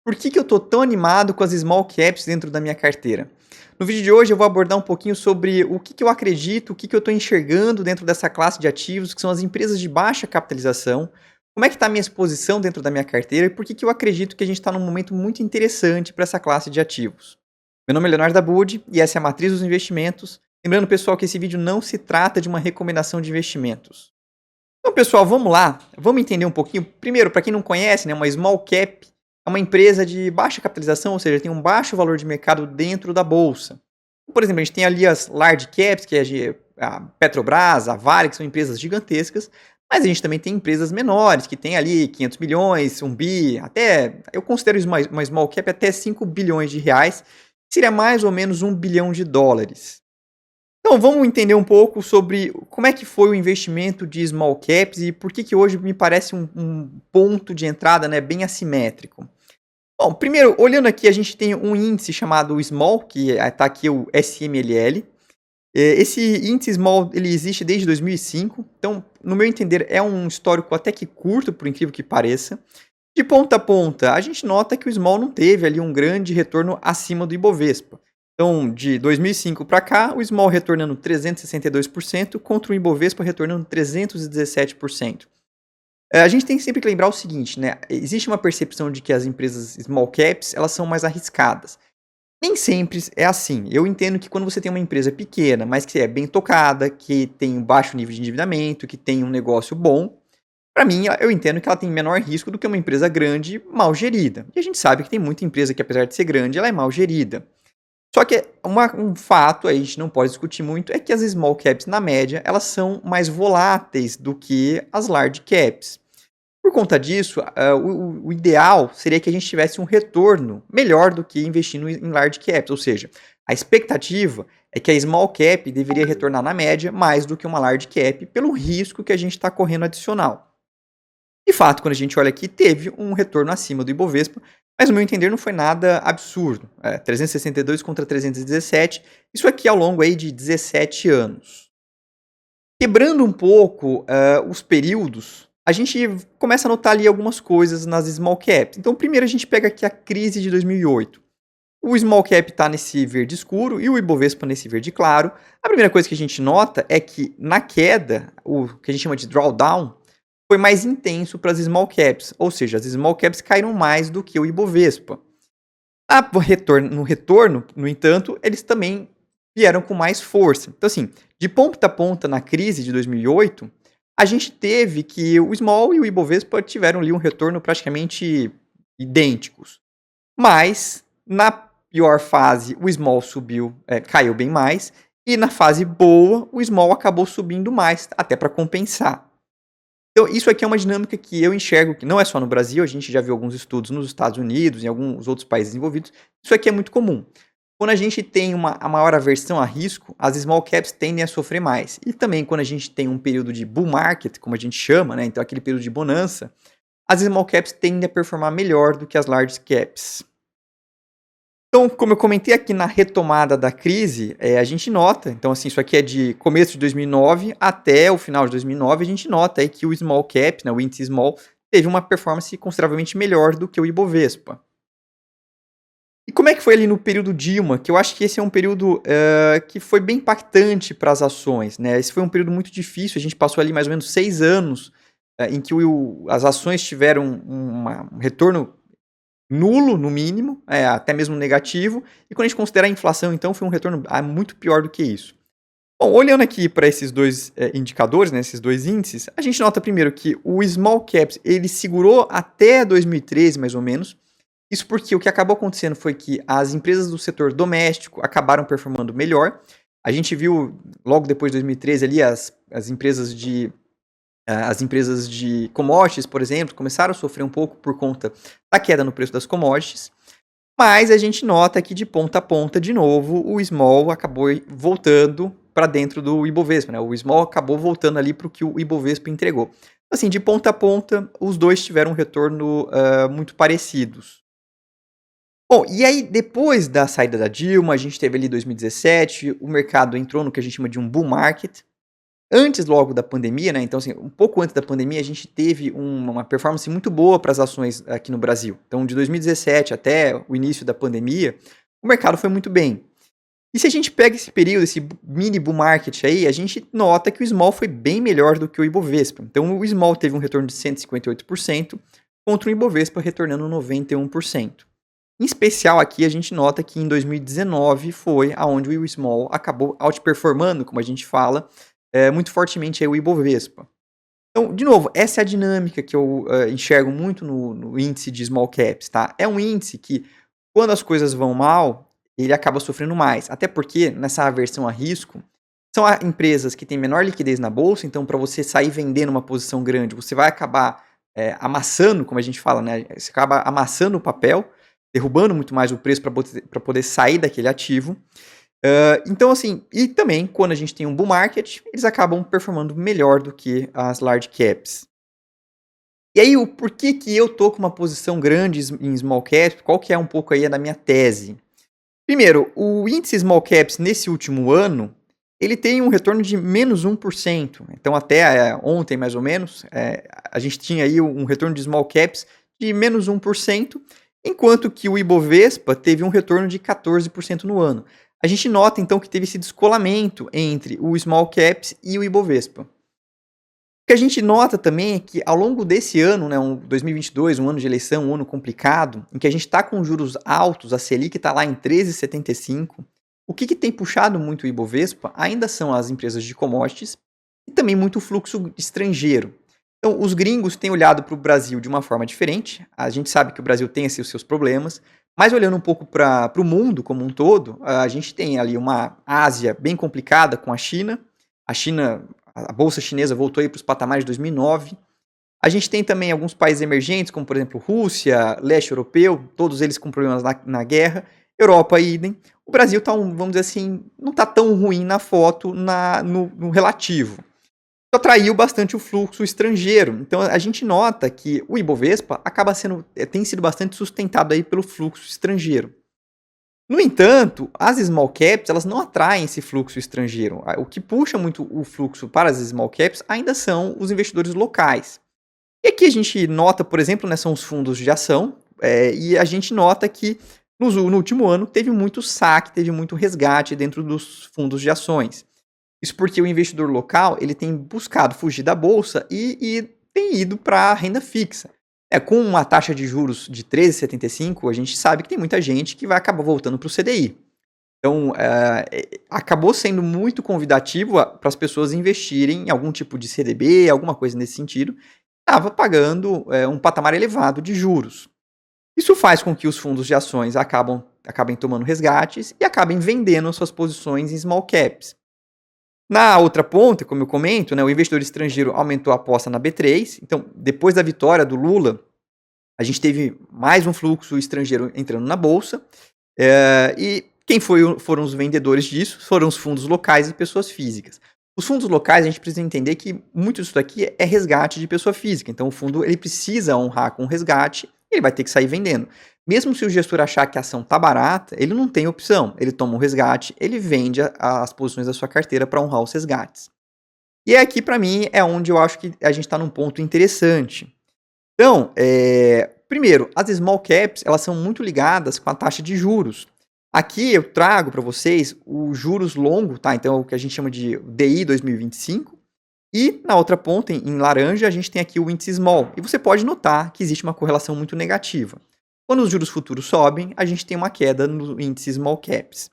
Por que eu estou tão animado com as small caps dentro da minha carteira? No vídeo de hoje eu vou abordar um pouquinho sobre o que eu acredito, o que eu estou enxergando dentro dessa classe de ativos, que são as empresas de baixa capitalização, como é que está a minha exposição dentro da minha carteira e por que eu acredito que a gente está num momento muito interessante para essa classe de ativos. Meu nome é Leonardo Abud e essa é a Matriz dos Investimentos. Lembrando, pessoal, que esse vídeo não se trata de uma recomendação de investimentos. Então, pessoal, vamos lá. Vamos entender um pouquinho. Primeiro, para quem não conhece, né, uma small cap é uma empresa de baixa capitalização, ou seja, tem um baixo valor de mercado dentro da bolsa. Por exemplo, a gente tem ali as large caps, que é a Petrobras, a Vale, que são empresas gigantescas, mas a gente também tem empresas menores, que tem ali 500 milhões, 1 bi, até, eu considero uma small cap até 5 bilhões de reais, que seria mais ou menos 1 bilhão de dólares. Então, vamos entender um pouco sobre como é que foi o investimento de small caps e por que hoje me parece um ponto de entrada, né, bem assimétrico. Bom, primeiro, olhando aqui, a gente tem um índice chamado Small, que está aqui o SMLL. Esse índice Small ele existe desde 2005, então, no meu entender, é um histórico até que curto, por incrível que pareça. De ponta a ponta, a gente nota que o Small não teve ali um grande retorno acima do Ibovespa. Então, de 2005 para cá, o Small retornando 362% contra o Ibovespa retornando 317%. A gente tem sempre que lembrar o seguinte, né? Existe uma percepção de que as empresas small caps, elas são mais arriscadas. Nem sempre é assim. Eu entendo que quando você tem uma empresa pequena, mas que é bem tocada, que tem um baixo nível de endividamento, que tem um negócio bom, para mim, eu entendo que ela tem menor risco do que uma empresa grande mal gerida. E a gente sabe que tem muita empresa que, apesar de ser grande, ela é mal gerida. Só que um fato, a gente não pode discutir muito, é que as small caps, na média, elas são mais voláteis do que as large caps. Por conta disso, o ideal seria que a gente tivesse um retorno melhor do que investindo em large caps, ou seja, a expectativa é que a small cap deveria retornar na média mais do que uma large cap pelo risco que a gente está correndo adicional. De fato, quando a gente olha aqui, teve um retorno acima do Ibovespa, mas no meu entender não foi nada absurdo. 362 contra 317, isso aqui ao longo aí de 17 anos. Quebrando um pouco os períodos, a gente começa a notar ali algumas coisas nas small caps. Então, primeiro a gente pega aqui a crise de 2008. O small cap está nesse verde escuro e o Ibovespa nesse verde claro. A primeira coisa que a gente nota é que na queda, o que a gente chama de drawdown, foi mais intenso para as small caps, ou seja, as small caps caíram mais do que o Ibovespa. No retorno, no entanto, eles também vieram com mais força. Então, assim, de ponta a ponta na crise de 2008, a gente teve que o Small e o Ibovespa tiveram ali um retorno praticamente idênticos. Mas, na pior fase, o Small caiu bem mais, e na fase boa, o Small acabou subindo mais, até para compensar. Então, isso aqui é uma dinâmica que eu enxergo que não é só no Brasil, a gente já viu alguns estudos nos Estados Unidos, em alguns outros países envolvidos, isso aqui é muito comum. Quando a gente tem a maior aversão a risco, as small caps tendem a sofrer mais. E também quando a gente tem um período de bull market, como a gente chama, né? Então aquele período de bonança, as small caps tendem a performar melhor do que as large caps. Então, como eu comentei aqui na retomada da crise, a gente nota, então assim, isso aqui é de começo de 2009 até o final de 2009, a gente nota aí que o small cap, né, o índice small, teve uma performance consideravelmente melhor do que o Ibovespa. E como é que foi ali no período Dilma? Que eu acho que esse é um período que foi bem impactante para as ações, né? Esse foi um período muito difícil, a gente passou ali mais ou menos 6 anos em que as ações tiveram um retorno nulo, no mínimo, até mesmo negativo, e quando a gente considera a inflação, então, foi um retorno muito pior do que isso. Bom, olhando aqui para esses dois indicadores, né, esses dois índices, a gente nota primeiro que o Small Caps, ele segurou até 2013, mais ou menos. Isso porque o que acabou acontecendo foi que as empresas do setor doméstico acabaram performando melhor. A gente viu, logo depois de 2013, ali, as empresas de commodities, por exemplo, começaram a sofrer um pouco por conta da queda no preço das commodities. Mas a gente nota que de ponta a ponta, de novo, o Small acabou voltando para dentro do Ibovespa, né? O Small acabou voltando ali para o que o Ibovespa entregou. Assim, de ponta a ponta, os dois tiveram um retorno muito parecidos. Bom, e aí depois da saída da Dilma, a gente teve ali 2017, o mercado entrou no que a gente chama de um bull market. Antes logo da pandemia, né, então assim, um pouco antes da pandemia, a gente teve uma performance muito boa para as ações aqui no Brasil. Então de 2017 até o início da pandemia, o mercado foi muito bem. E se a gente pega esse período, esse mini bull market aí, a gente nota que o small foi bem melhor do que o Ibovespa. Então o small teve um retorno de 158%, contra o Ibovespa retornando 91%. Em especial aqui a gente nota que em 2019 foi aonde o small acabou outperformando, como a gente fala, muito fortemente aí o Ibovespa. Então, de novo, essa é a dinâmica que eu enxergo muito no índice de small caps, tá? É um índice que, quando as coisas vão mal, ele acaba sofrendo mais. Até porque, nessa aversão a risco, são empresas que têm menor liquidez na bolsa, então para você sair vendendo uma posição grande, você vai acabar amassando, como a gente fala, né? Você acaba amassando o papel, derrubando muito mais o preço para poder sair daquele ativo. Então, assim, e também quando a gente tem um bull market, eles acabam performando melhor do que as large caps. E aí, o porquê que eu tô com uma posição grande em small caps, qual que é um pouco aí da minha tese? Primeiro, o índice small caps nesse último ano, ele tem um retorno de menos 1%. Então, até ontem, mais ou menos, a gente tinha aí um retorno de small caps de menos 1%, enquanto que o Ibovespa teve um retorno de 14% no ano. A gente nota, então, que teve esse descolamento entre o small caps e o Ibovespa. O que a gente nota também é que ao longo desse ano, né, 2022, um ano de eleição, um ano complicado, em que a gente está com juros altos, a Selic está lá em 13,75, o que tem puxado muito o Ibovespa ainda são as empresas de commodities e também muito fluxo estrangeiro. Então, os gringos têm olhado para o Brasil de uma forma diferente, a gente sabe que o Brasil tem os seus problemas, mas olhando um pouco para o mundo como um todo, a gente tem ali uma Ásia bem complicada com a China, a bolsa chinesa voltou aí para os patamares de 2009. A gente tem também alguns países emergentes, como por exemplo Rússia, leste europeu, todos eles com problemas na guerra. Europa, idem. O Brasil está, vamos dizer assim, não está tão ruim na foto, no relativo. Atraiu bastante o fluxo estrangeiro. Então a gente nota que o Ibovespa tem sido bastante sustentado aí pelo fluxo estrangeiro. No entanto, as small caps elas não atraem esse fluxo estrangeiro. O que puxa muito o fluxo para as small caps ainda são os investidores locais. E aqui a gente nota, por exemplo, né, são os fundos de ação, e a gente nota que no último ano teve muito saque, teve muito resgate dentro dos fundos de ações. Isso porque o investidor local ele tem buscado fugir da bolsa e tem ido para a renda fixa. Com uma taxa de juros de 13,75, a gente sabe que tem muita gente que vai acabar voltando para o CDI. Então, acabou sendo muito convidativo para as pessoas investirem em algum tipo de CDB, alguma coisa nesse sentido. Estava pagando um patamar elevado de juros. Isso faz com que os fundos de ações acabem tomando resgates e acabem vendendo suas posições em small caps. Na outra ponta, como eu comento, né, o investidor estrangeiro aumentou a aposta na B3. Então, depois da vitória do Lula, a gente teve mais um fluxo estrangeiro entrando na bolsa. E quem foram os vendedores disso? Foram os fundos locais e pessoas físicas. Os fundos locais, a gente precisa entender que muito disso aqui é resgate de pessoa física. Então, o fundo ele precisa honrar com o resgate, ele vai ter que sair vendendo. Mesmo se o gestor achar que a ação está barata, ele não tem opção. Ele toma um resgate, ele vende as posições da sua carteira para honrar os resgates. E aqui, para mim, é onde eu acho que a gente está num ponto interessante. Então, primeiro, as small caps elas são muito ligadas com a taxa de juros. Aqui eu trago para vocês os juros longo, tá? Então, o que a gente chama de DI 2025. E na outra ponta, em laranja, a gente tem aqui o índice small. E você pode notar que existe uma correlação muito negativa. Quando os juros futuros sobem, a gente tem uma queda no índice small caps.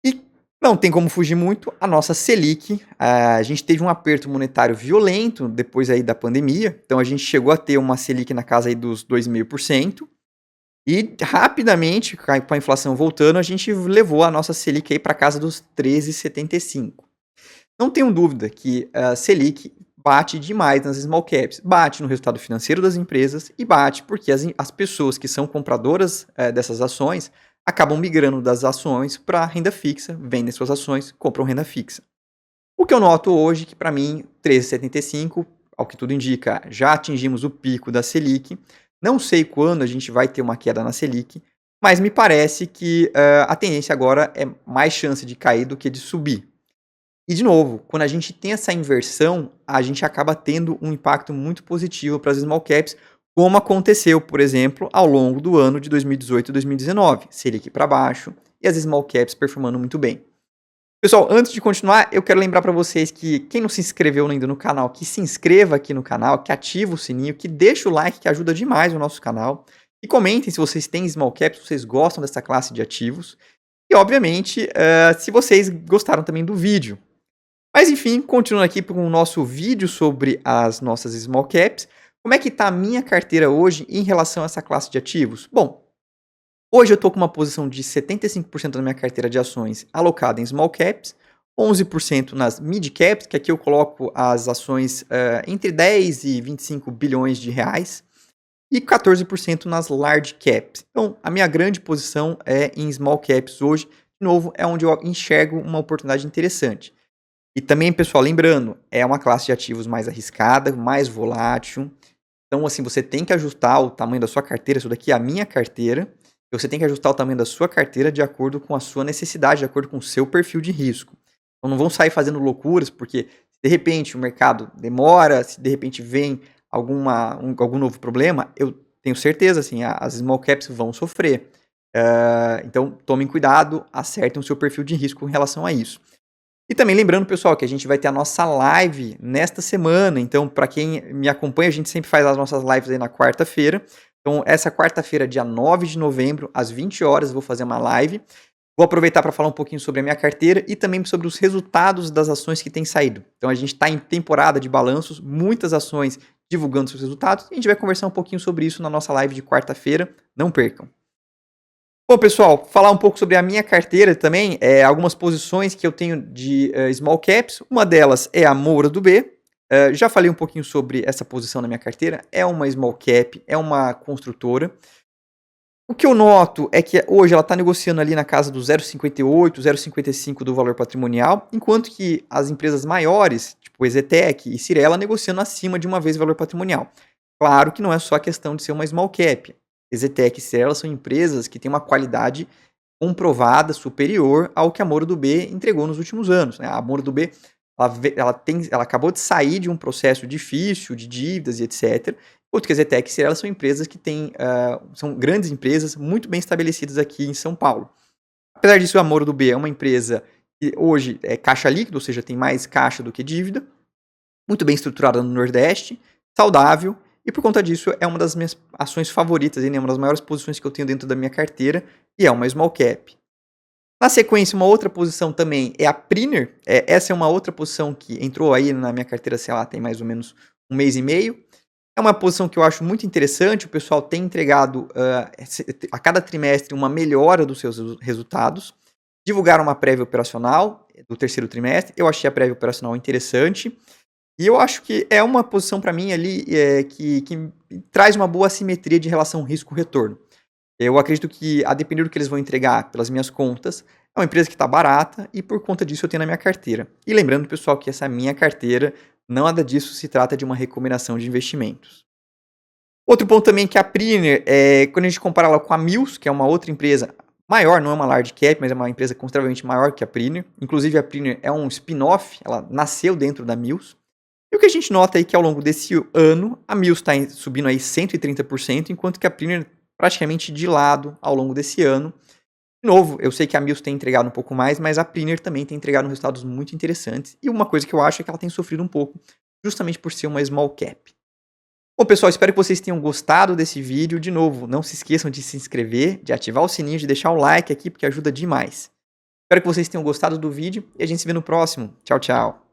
E não tem como fugir muito, a nossa Selic, a gente teve um aperto monetário violento depois aí da pandemia. Então a gente chegou a ter uma Selic na casa aí dos 2,5%. E rapidamente, com a inflação voltando, a gente levou a nossa Selic aí para casa dos 13,75. Não tenho dúvida que a Selic bate demais nas small caps, bate no resultado financeiro das empresas e bate porque as pessoas que são compradoras dessas ações acabam migrando das ações para renda fixa, vendem suas ações, compram renda fixa. O que eu noto hoje que para mim 13,75, ao que tudo indica, já atingimos o pico da Selic. Não sei quando a gente vai ter uma queda na Selic, mas me parece que a tendência agora é mais chance de cair do que de subir. E, de novo, quando a gente tem essa inversão, a gente acaba tendo um impacto muito positivo para as small caps, como aconteceu, por exemplo, ao longo do ano de 2018 e 2019. Selic para baixo e as small caps performando muito bem. Pessoal, antes de continuar, eu quero lembrar para vocês que quem não se inscreveu ainda no canal, que se inscreva aqui no canal, que ativa o sininho, que deixa o like, que ajuda demais o nosso canal. E comentem se vocês têm small caps, se vocês gostam dessa classe de ativos. E, obviamente, se vocês gostaram também do vídeo. Mas, enfim, continuando aqui com o nosso vídeo sobre as nossas small caps. Como é que está a minha carteira hoje em relação a essa classe de ativos? Bom, hoje eu estou com uma posição de 75% da minha carteira de ações alocada em small caps, 11% nas mid caps, que aqui eu coloco as ações entre 10 e 25 bilhões de reais, e 14% nas large caps. Então, a minha grande posição é em small caps hoje. De novo, é onde eu enxergo uma oportunidade interessante. E também, pessoal, lembrando, é uma classe de ativos mais arriscada, mais volátil. Então, assim, você tem que ajustar o tamanho da sua carteira. Isso daqui é a minha carteira. Você tem que ajustar o tamanho da sua carteira de acordo com a sua necessidade, de acordo com o seu perfil de risco. Então, não vão sair fazendo loucuras, porque se de repente o mercado demora, se de repente vem algum novo problema, eu tenho certeza, assim, as small caps vão sofrer. Então, tomem cuidado, acertem o seu perfil de risco em relação a isso. E também lembrando, pessoal, que a gente vai ter a nossa live nesta semana. Então, para quem me acompanha, a gente sempre faz as nossas lives aí na quarta-feira. Então, essa quarta-feira, dia 9 de novembro, às 20 horas, eu vou fazer uma live. Vou aproveitar para falar um pouquinho sobre a minha carteira e também sobre os resultados das ações que têm saído. Então, a gente está em temporada de balanços, muitas ações divulgando seus resultados. E a gente vai conversar um pouquinho sobre isso na nossa live de quarta-feira. Não percam. Bom, pessoal, falar um pouco sobre a minha carteira também, algumas posições que eu tenho de small caps. Uma delas é a Moura do B. Já falei um pouquinho sobre essa posição na minha carteira. É uma small cap, é uma construtora. O que eu noto é que hoje ela está negociando ali na casa do 0,58, 0,55 do valor patrimonial, enquanto que as empresas maiores, tipo Exetec e Cyrela, negociando acima de uma vez o valor patrimonial. Claro que não é só a questão de ser uma small cap. Exetec e Cyrela são empresas que têm uma qualidade comprovada superior ao que a Moura do B entregou nos últimos anos, né? A Moura do B ela acabou de sair de um processo difícil de dívidas e etc. Enquanto que a Exetec e Cyrela são empresas que são grandes empresas muito bem estabelecidas aqui em São Paulo. Apesar disso, a Moura do B é uma empresa que hoje é caixa líquido, ou seja, tem mais caixa do que dívida, muito bem estruturada no Nordeste, saudável. E por conta disso, é uma das minhas ações favoritas, né? Uma das maiores posições que eu tenho dentro da minha carteira, e é uma small cap. Na sequência, uma outra posição também é a Priner. Essa é uma outra posição que entrou aí na minha carteira, sei lá, tem mais ou menos um mês e meio. É uma posição que eu acho muito interessante, o pessoal tem entregado a cada trimestre uma melhora dos seus resultados. Divulgaram uma prévia operacional do terceiro trimestre, eu achei a prévia operacional interessante. E eu acho que é uma posição para mim ali que traz uma boa assimetria de relação risco-retorno. Eu acredito que, a depender do que eles vão entregar pelas minhas contas, é uma empresa que está barata e por conta disso eu tenho na minha carteira. E lembrando, pessoal, que essa minha carteira, nada disso se trata de uma recomendação de investimentos. Outro ponto também que a Priner, quando a gente compara ela com a Mills, que é uma outra empresa maior, não é uma large cap, mas é uma empresa consideravelmente maior que a Priner. Inclusive a Priner é um spin-off, ela nasceu dentro da Mills. E o que a gente nota aí que ao longo desse ano, a Mills está subindo aí 130%, enquanto que a Priner praticamente de lado ao longo desse ano. De novo, eu sei que a Mills tem entregado um pouco mais, mas a Priner também tem entregado resultados muito interessantes. E uma coisa que eu acho é que ela tem sofrido um pouco, justamente por ser uma small cap. Bom, pessoal, espero que vocês tenham gostado desse vídeo. De novo, não se esqueçam de se inscrever, de ativar o sininho, de deixar o like aqui, porque ajuda demais. Espero que vocês tenham gostado do vídeo e a gente se vê no próximo. Tchau, tchau.